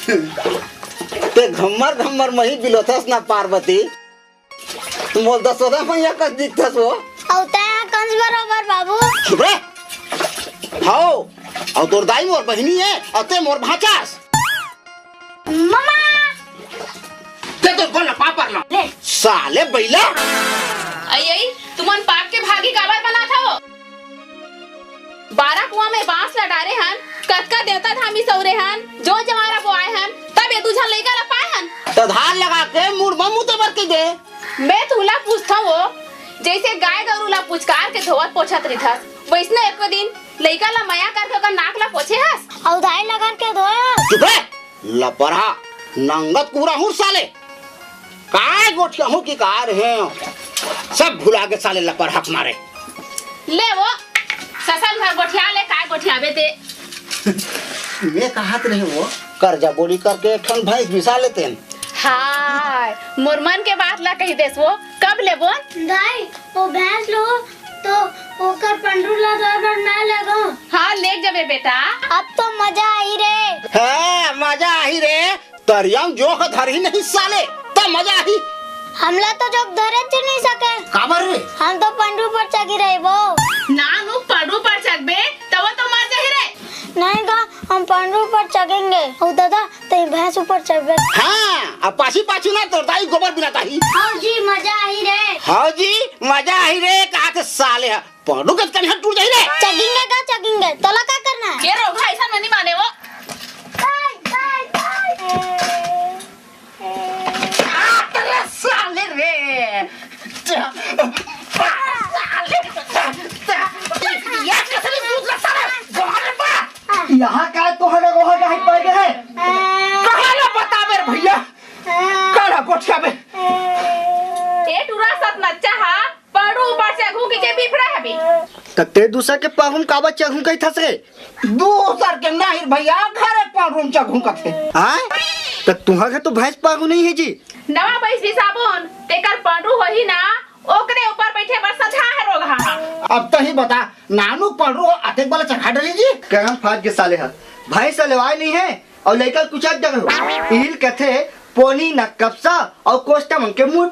ते घम्मर घम्मर मही बिलोथस ना पार्वती तुम बोल दसोदा मैया का दिखतस वो औता है कंस बरोबर बाबू। चुप रे हाओ और तोर दाई मोर बहनी है और ते मोर भाचास मम्मा ते तो बोल पापर ला ले साले बैला आई तुमन पाप के भागी काबर बना था वो 12 कुआं में बांस लडारे हन कतका देवता धामी सौरे हन जो जवारा वो आए हन तब ये दूझन लइका ला पाए हन तो धार लगा के मुड़ मुंह ते बर के दे मैं तुला पूछता वो जैसे गाय गरू ला पुचकार के धोवत पोछत रहिथस वैसने एक दिन लइका ला मया करके ओकर नाक ला पोछे हस औधाई लगा के धोया। चुप रे लपरहा नंगत पूरा हूँ साले काय गोठिया हूँ की कार है सब भुला के साले लपरहा मारे ले वो ससन घर गोठिया ले काय गोठियाबे ते मैं कहत नहीं वो कर्जा बोली करके एक ठन भैंस बिसा लेते हैं। हाय मुरमन के बात ला कही देस वो कब ले वो दाई वो भैंस लो तो ओकर पंडू ला दरबार ना लगो। हाँ ले जबे बेटा अब तो मजा आई रे। है मजा आई रे तरियम जो धर ही नहीं साले तब मजा आई हमला तो जब धरे च नहीं सके काबर रे हम तो पंडू पर चगी रहे वो नानू पड़ू पर चकबे तब तो मर जाही रे नहीं गा हम पंडू पर चगेंगे ओ दादा ते भैंस ऊपर चढ़बे। हाँ अब पाछी पाछी ना तोर दाई गोबर बिना ताही हाँ जी मजा आई रे। हाँ जी मजा आई रे कहा के साले है पढ़ू के कहीं टूट जाई रे चगेंगे का चगेंगे तोला क्या करना है। ये रोगा ऐसा मनी माने वो साले रे यहाँ का तोहरा गोहा का पड़ गए है कहाँ ना बता मेरे भैया कड़ा कोठिया में ए टूरा सत नच्चा हा पड़ू ऊपर से घू के बिफड़ा है बी तते दूसर के पाहुन काबा चघू कई थसे दूसर के नहीं भैया घरे पर रूम चघू कथे हां त तुहा के तो भैंस पागु नहीं है जी नवा पैस भी साबुन तेकर पड़ू होही ना ओकरे ऊपर बैठे बर सधा है रोगा अब तो ही बता नानू पढ़ू अतेक वाला चखा डाली जी कहम फाट के साले हा भैंस लेवाय नहीं है और लेकर कुछ जगह हो इहिल कथे पोनी न कपसा और कोष्टा मन के मुंह